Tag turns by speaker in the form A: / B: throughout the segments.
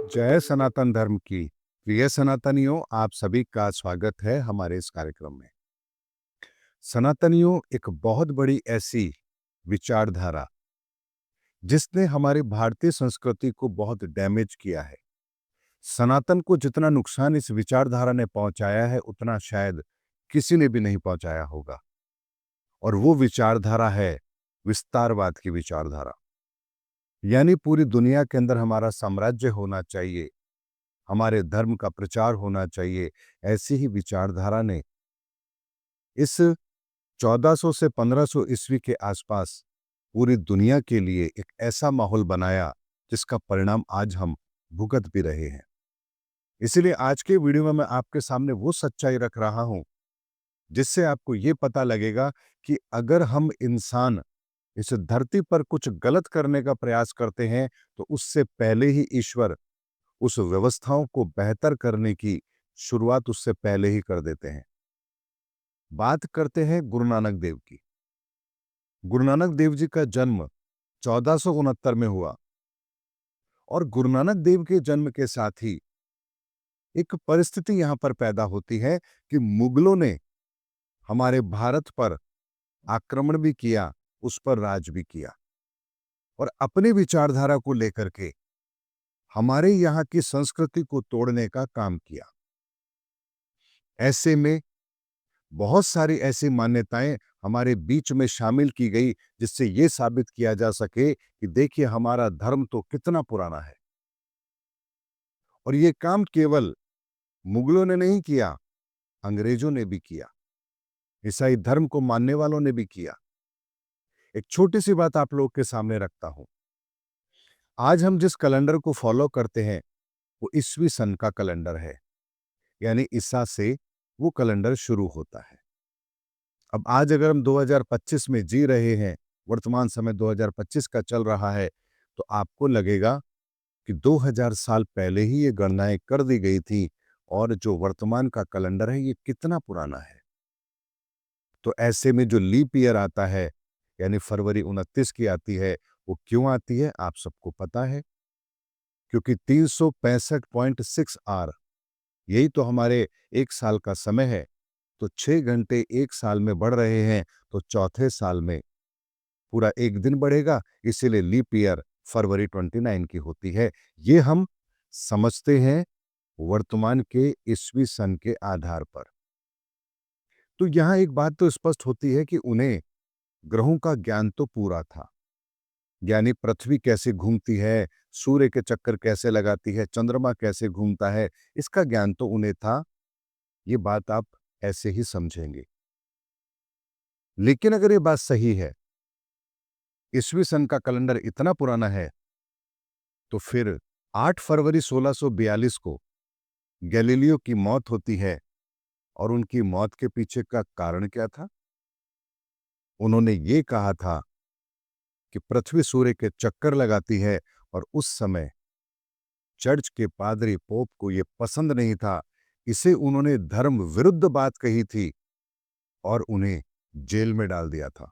A: जय सनातन धर्म की प्रिय सनातनियों, आप सभी का स्वागत है हमारे इस कार्यक्रम में। सनातनियों एक बहुत बड़ी ऐसी विचारधारा जिसने हमारी भारतीय संस्कृति को बहुत डैमेज किया है। सनातन को जितना नुकसान इस विचारधारा ने पहुंचाया है उतना शायद किसी ने भी नहीं पहुंचाया होगा। और वो विचारधारा है विस्तारवाद की विचारधारा। यानी पूरी दुनिया के अंदर हमारा साम्राज्य होना चाहिए, हमारे धर्म का प्रचार होना चाहिए। ऐसी ही विचारधारा ने इस 1400 से 1500 ईस्वी के आसपास पूरी दुनिया के लिए एक ऐसा माहौल बनाया जिसका परिणाम आज हम भुगत भी रहे हैं। इसीलिए आज के वीडियो में मैं आपके सामने वो सच्चाई रख रहा हूं जिससे आपको ये पता लगेगा कि अगर हम इंसान इस धरती पर कुछ गलत करने का प्रयास करते हैं तो उससे पहले ही ईश्वर उस व्यवस्थाओं को बेहतर करने की शुरुआत उससे पहले ही कर देते हैं। बात करते हैं गुरु नानक देव की। गुरु नानक देव जी का जन्म 1469 में हुआ और गुरु नानक देव के जन्म के साथ ही एक परिस्थिति यहां पर पैदा होती है कि मुगलों ने हमारे भारत पर आक्रमण भी किया, उस पर राज भी किया और अपनी विचारधारा को लेकर के हमारे यहाँ की संस्कृति को तोड़ने का काम किया। ऐसे में बहुत सारी ऐसी मान्यताएं हमारे बीच में शामिल की गई जिससे यह साबित किया जा सके कि देखिए हमारा धर्म तो कितना पुराना है। और यह काम केवल मुगलों ने नहीं किया, अंग्रेजों ने भी किया, ईसाई धर्म को मानने वालों ने भी किया। एक छोटी सी बात आप लोगों के सामने रखता हूं। आज हम जिस कैलेंडर को फॉलो करते हैं वो ईस्वी सन का कैलेंडर है, यानी ईसा से वो कैलेंडर शुरू होता है। अब आज अगर हम 2025 में जी रहे हैं, वर्तमान समय 2025 का चल रहा है, तो आपको लगेगा कि 2000 साल पहले ही ये गणनाएं कर दी गई थी और जो वर्तमान का कैलेंडर है ये कितना पुराना है। तो ऐसे में जो लीप ईयर आता है, यानी फरवरी 29 की आती है, वो क्यों आती है आप सबको पता है। क्योंकि 365.6 आर यही तो हमारे एक साल का समय है। तो 6 घंटे एक साल में बढ़ रहे हैं, तो चौथे साल में पूरा एक दिन बढ़ेगा, इसीलिए लीप ईयर फरवरी 29 की होती है। ये हम समझते हैं वर्तमान के ईस्वी सन के आधार पर। तो यहां एक बात तो स्पष्ट होती है कि उन्हें ग्रहों का ज्ञान तो पूरा था, यानी पृथ्वी कैसे घूमती है, सूर्य के चक्कर कैसे लगाती है, चंद्रमा कैसे घूमता है, इसका ज्ञान तो उन्हें था। ये बात आप ऐसे ही समझेंगे। लेकिन अगर ये बात सही है, ईस्वी सन का कैलेंडर इतना पुराना है, तो फिर 8 फरवरी 1642 को गैलीलियो की मौत होती है और उनकी मौत के पीछे का कारण क्या था? उन्होंने ये कहा था कि पृथ्वी सूर्य के चक्कर लगाती है और उस समय चर्च के पादरी पोप को यह पसंद नहीं था। इसे उन्होंने धर्म विरुद्ध बात कही थी और उन्हें जेल में डाल दिया था।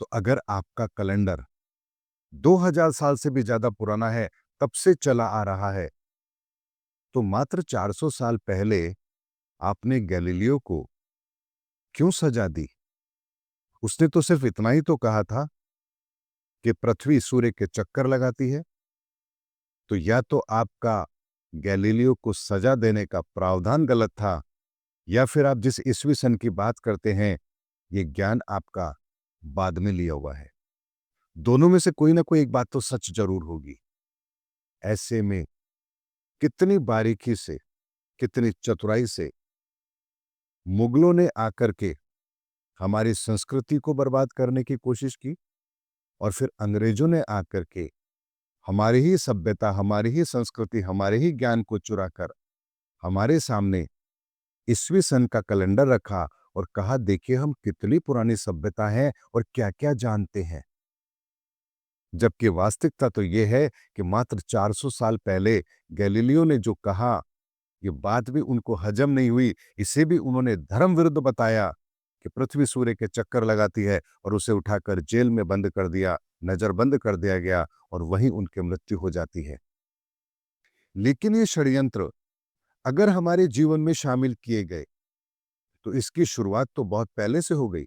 A: तो अगर आपका कैलेंडर 2000 साल से भी ज्यादा पुराना है, तब से चला आ रहा है, तो मात्र 400 साल पहले आपने गैलीलियो को क्यों सजा दी? उसने तो सिर्फ इतना ही तो कहा था कि पृथ्वी सूर्य के चक्कर लगाती है। तो या तो आपका गैलीलियो को सजा देने का प्रावधान गलत था, या फिर आप जिस ईस्वी सन की बात करते हैं ये ज्ञान आपका बाद में लिया हुआ है। दोनों में से कोई ना कोई एक बात तो सच जरूर होगी। ऐसे में कितनी बारीकी से, कितनी चतुराई से मुगलों ने आकर के हमारी संस्कृति को बर्बाद करने की कोशिश की और फिर अंग्रेजों ने आकर के हमारी ही सभ्यता, हमारी ही संस्कृति, हमारे ही ज्ञान को चुराकर हमारे सामने ईस्वी सन का कैलेंडर रखा और कहा देखिए हम कितनी पुरानी सभ्यता है और क्या क्या जानते हैं। जबकि वास्तविकता तो यह है कि मात्र 400 साल पहले गैलीलियो ने जो कहा, ये बात भी उनको हजम नहीं हुई। इसे भी उन्होंने धर्म विरुद्ध बताया कि पृथ्वी सूर्य के चक्कर लगाती है और उसे उठाकर जेल में बंद कर दिया, नजरबंद कर दिया गया और वहीं उनकी मृत्यु हो जाती है। लेकिन ये षड्यंत्र अगर हमारे जीवन में शामिल किए गए तो इसकी शुरुआत तो बहुत पहले से हो गई।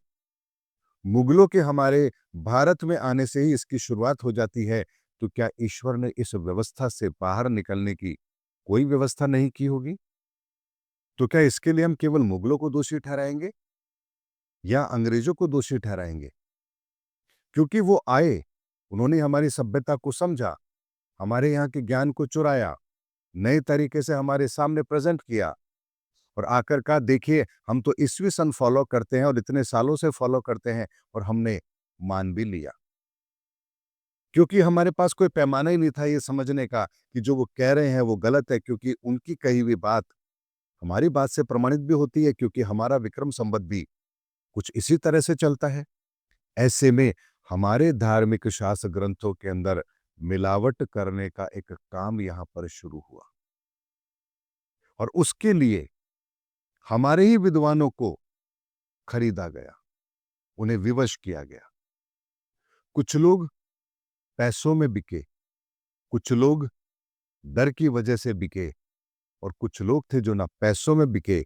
A: मुगलों के हमारे भारत में आने से ही इसकी शुरुआत हो जाती है। तो क्या ईश्वर ने इस व्यवस्था से बाहर निकलने की कोई व्यवस्था नहीं की होगी? तो क्या इसके लिए हम केवल मुगलों को दोषी ठहराएंगे या अंग्रेजों को दोषी ठहराएंगे? क्योंकि वो आए, उन्होंने हमारी सभ्यता को समझा, हमारे यहाँ के ज्ञान को चुराया, नए तरीके से हमारे सामने प्रेजेंट किया और आखिरकार देखिए हम तो ईस्वी सन फॉलो करते हैं और इतने सालों से फॉलो करते हैं और हमने मान भी लिया। क्योंकि हमारे पास कोई पैमाना ही नहीं था ये समझने का कि जो वो कह रहे हैं वो गलत है, क्योंकि उनकी कही हुई बात हमारी बात से प्रमाणित भी होती है, क्योंकि हमारा विक्रम संवत भी कुछ इसी तरह से चलता है। ऐसे में हमारे धार्मिक शास्त्र ग्रंथों के अंदर मिलावट करने का एक काम यहाँ पर शुरू हुआ और उसके लिए हमारे ही विद्वानों को खरीदा गया, उन्हें विवश किया गया। कुछ लोग पैसों में बिके, कुछ लोग डर की वजह से बिके और कुछ लोग थे जो ना पैसों में बिके,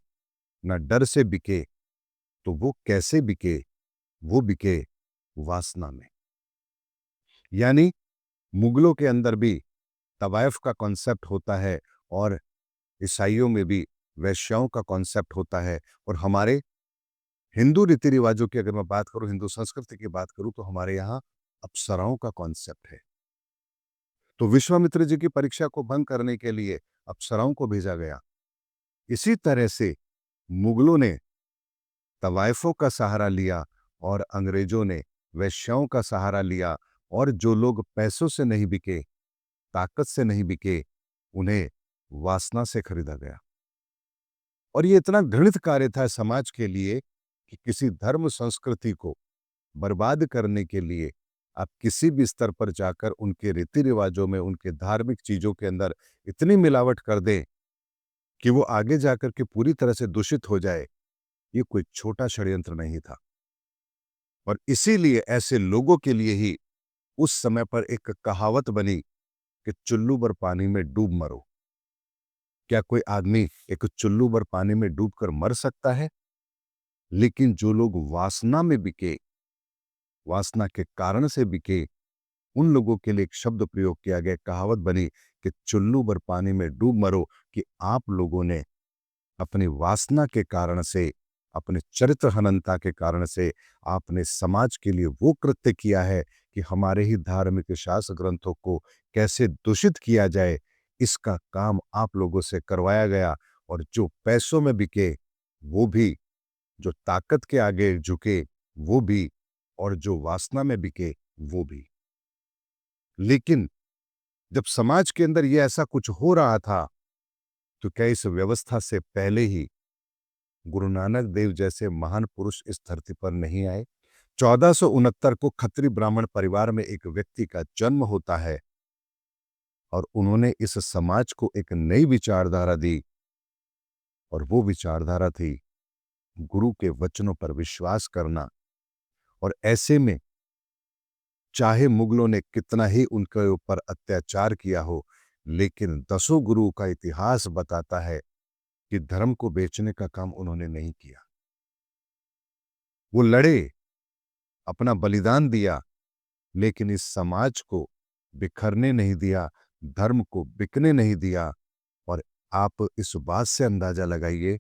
A: ना डर से बिके। तो वो कैसे बिके? वो बिके वासना में। यानी मुगलों के अंदर भी तवायफ का कॉन्सेप्ट होता है और ईसाइयों में भी वैश्याओं का कॉन्सेप्ट होता है और हमारे हिंदू रीति रिवाजों की अगर मैं बात करूं, हिंदू संस्कृति की बात करूं, तो हमारे यहाँ अप्सराओं का कॉन्सेप्ट है। तो विश्वामित्र जी की परीक्षा को भंग करने के लिए अप्सराओं को भेजा गया। इसी तरह से मुगलों ने तवायफों का सहारा लिया और अंग्रेजों ने वैश्याओं का सहारा लिया और जो लोग पैसों से नहीं बिके, ताकत से नहीं बिके, उन्हें वासना से खरीदा गया। और ये इतना घृणित कार्य था समाज के लिए कि किसी धर्म संस्कृति को बर्बाद करने के लिए आप किसी भी स्तर पर जाकर उनके रीति रिवाजों में, उनके धार्मिक चीजों के अंदर इतनी मिलावट कर दें कि वो आगे जाकर के पूरी तरह से दूषित हो जाए, ये कोई छोटा षड्यंत्र नहीं था। और इसीलिए ऐसे लोगों के लिए ही उस समय पर एक कहावत बनी कि चुल्लू भर पानी में डूब मरो। क्या कोई आदमी एक चुल्लू भर पानी में डूबकर मर सकता है? लेकिन जो लोग वासना में बिके, वासना के कारण से बिके, उन लोगों के लिए एक शब्द प्रयोग किया गया, कहावत बनी कि चुल्लू भर पानी में डूब मरो, कि आप लोगों ने अपनी वासना के कारण से, अपने चरित्र हननता के कारण से आपने समाज के लिए वो कृत्य किया है कि हमारे ही धार्मिक शास्त्र ग्रंथों को कैसे दूषित किया जाए, इसका काम आप लोगों से करवाया गया। और जो पैसों में बिके वो भी, जो ताकत के आगे झुके वो भी, और जो वासना में बिके वो भी। लेकिन जब समाज के अंदर ये ऐसा कुछ हो रहा था, तो क्या इस व्यवस्था से पहले ही गुरु नानक देव जैसे महान पुरुष इस धरती पर नहीं आए? 1469 को खत्री ब्राह्मण परिवार में एक व्यक्ति का जन्म होता है और उन्होंने इस समाज को एक नई विचारधारा दी और वो विचारधारा थी गुरु के वचनों पर विश्वास करना। और ऐसे में चाहे मुगलों ने कितना ही उनके ऊपर अत्याचार किया हो, लेकिन दसों गुरु का इतिहास बताता है कि धर्म को बेचने का काम उन्होंने नहीं किया। वो लड़े, अपना बलिदान दिया, लेकिन इस समाज को बिखरने नहीं दिया, धर्म को बिकने नहीं दिया। और आप इस बात से अंदाजा लगाइए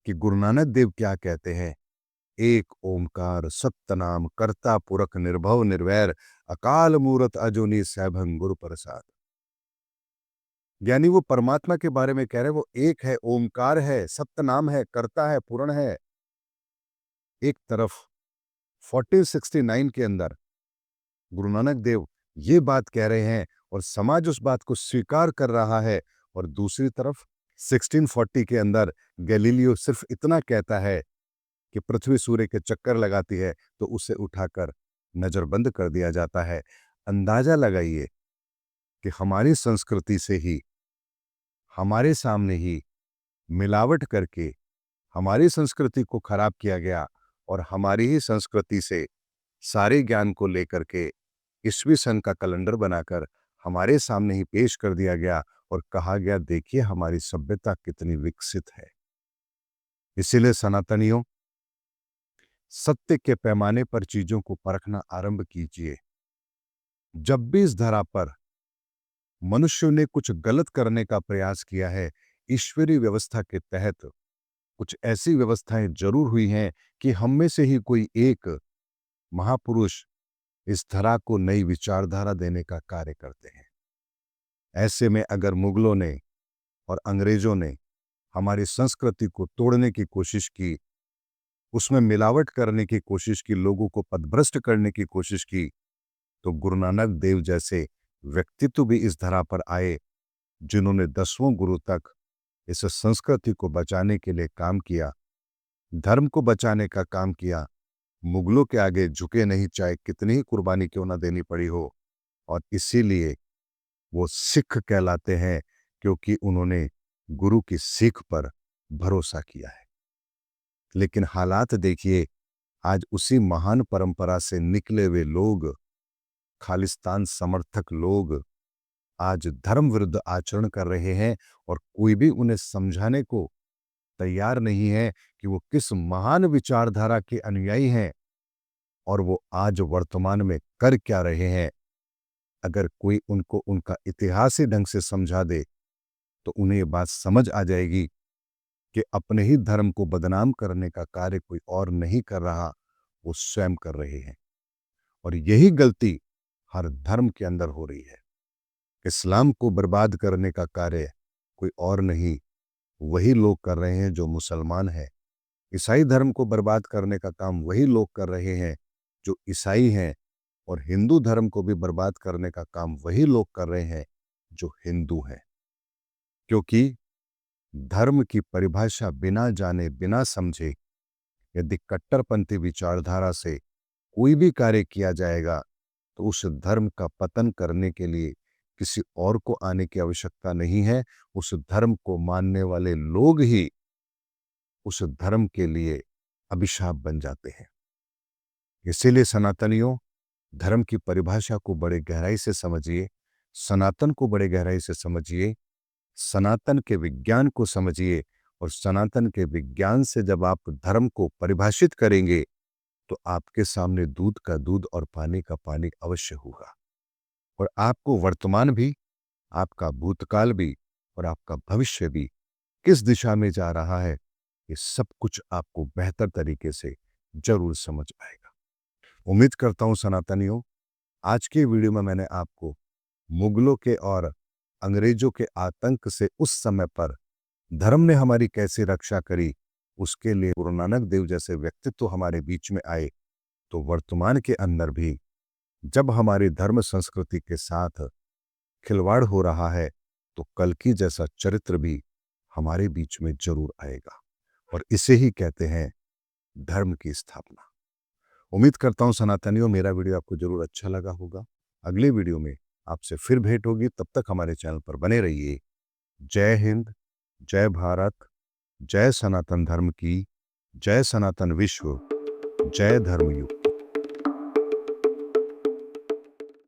A: कि गुरु नानक देव क्या कहते हैं, एक ओंकार सत्तनाम कर्ता पुरख निर्भव निर्वैर अकाल मूरत अजूनी सैभं गुरु प्रसाद। यानी वो परमात्मा के बारे में कह रहे हैं, वो एक है, ओंकार है, सत्य नाम है, कर्ता है, पूर्ण है। एक तरफ 1469 के अंदर गुरु नानक देव ये बात कह रहे हैं और समाज उस बात को स्वीकार कर रहा है, और दूसरी तरफ 1640 के अंदर गैलीलियो सिर्फ इतना कहता है कि पृथ्वी सूर्य के चक्कर लगाती है, तो उसे उठाकर नजरबंद कर दिया जाता है। अंदाजा लगाइए कि हमारी संस्कृति से ही, हमारे सामने ही मिलावट करके हमारी संस्कृति को खराब किया गया और हमारी ही संस्कृति से सारे ज्ञान को लेकर के ईस्वी सन का कैलेंडर बनाकर हमारे सामने ही पेश कर दिया गया। और कहा गया देखिए हमारी सभ्यता कितनी विकसित है। इसीलिए सनातनियों, सत्य के पैमाने पर चीजों को परखना आरंभ कीजिए। जब भी इस धरा पर मनुष्य ने कुछ गलत करने का प्रयास किया है, ईश्वरीय व्यवस्था के तहत कुछ ऐसी व्यवस्थाएं जरूर हुई हैं कि हम में से ही कोई एक महापुरुष इस धरा को नई विचारधारा देने का कार्य करते हैं। ऐसे में अगर मुगलों ने और अंग्रेजों ने हमारी संस्कृति को तोड़ने की कोशिश की, उसमें मिलावट करने की कोशिश की, लोगों को पथभ्रष्ट करने की कोशिश की, तो गुरु नानक देव जैसे व्यक्तित्व भी इस धरा पर आए, जिन्होंने 10वें गुरु तक इस संस्कृति को बचाने के लिए काम किया, धर्म को बचाने का काम किया। मुगलों के आगे झुके नहीं, चाहे कितनी ही कुर्बानी क्यों ना देनी पड़ी हो। और इसीलिए वो सिख कहलाते हैं, क्योंकि उन्होंने गुरु की सीख पर भरोसा किया है। लेकिन हालात देखिए, आज उसी महान परंपरा से निकले हुए लोग, खालिस्तान समर्थक लोग आज धर्म विरुद्ध आचरण कर रहे हैं, और कोई भी उन्हें समझाने को तैयार नहीं है कि वो किस महान विचारधारा के अनुयायी हैं और वो आज वर्तमान में कर क्या रहे हैं। अगर कोई उनको उनका इतिहासी ढंग से समझा दे तो उन्हें ये बात समझ आ जाएगी कि अपने ही धर्म को बदनाम करने का कार्य कोई और नहीं कर रहा, वो स्वयं कर रहे हैं। और यही गलती हर धर्म के अंदर हो रही है। इस्लाम को बर्बाद करने का कार्य कोई और नहीं, वही लोग कर रहे हैं जो मुसलमान हैं। ईसाई धर्म को बर्बाद करने का काम वही लोग कर रहे हैं जो ईसाई हैं, और हिंदू धर्म को भी बर्बाद करने का काम वही लोग कर रहे हैं जो हिंदू हैं। क्योंकि धर्म की परिभाषा बिना जाने बिना समझे यदि कट्टरपंथी विचारधारा से कोई भी कार्य किया जाएगा, तो उस धर्म का पतन करने के लिए किसी और को आने की आवश्यकता नहीं है। उस धर्म को मानने वाले लोग ही उस धर्म के लिए अभिशाप बन जाते हैं। इसीलिए सनातनियों, धर्म की परिभाषा को बड़े गहराई से समझिए, सनातन को बड़े गहराई से समझिए, सनातन के विज्ञान को समझिए। और सनातन के विज्ञान से जब आप धर्म को परिभाषित करेंगे, तो आपके सामने दूध का दूध और पानी का पानी अवश्य होगा। और आपको वर्तमान भी, आपका भूतकाल भी और आपका भविष्य भी किस दिशा में जा रहा है, ये सब कुछ आपको बेहतर तरीके से जरूर समझ आएगा। उम्मीद करता हूं सनातनियों, आज के वीडियो में मैंने आपको मुगलों के और अंग्रेजों के आतंक से उस समय पर धर्म ने हमारी कैसे रक्षा करी, उसके लिए गुरु नानक देव जैसे व्यक्तित्व हमारे बीच में आए। तो वर्तमान के अंदर भी जब हमारी धर्म संस्कृति के साथ खिलवाड़ हो रहा है, तो कल्कि जैसा चरित्र भी हमारे बीच में जरूर आएगा। और इसे ही कहते हैं धर्म की स्थापना। उम्मीद करता हूं सनातनियों, मेरा वीडियो आपको जरूर अच्छा लगा होगा। अगले वीडियो में आपसे फिर भेंट होगी, तब तक हमारे चैनल पर बने रहिए। जय हिंद, जय भारत, जय सनातन धर्म की, जय सनातन विश्व, जय धर्मयुग।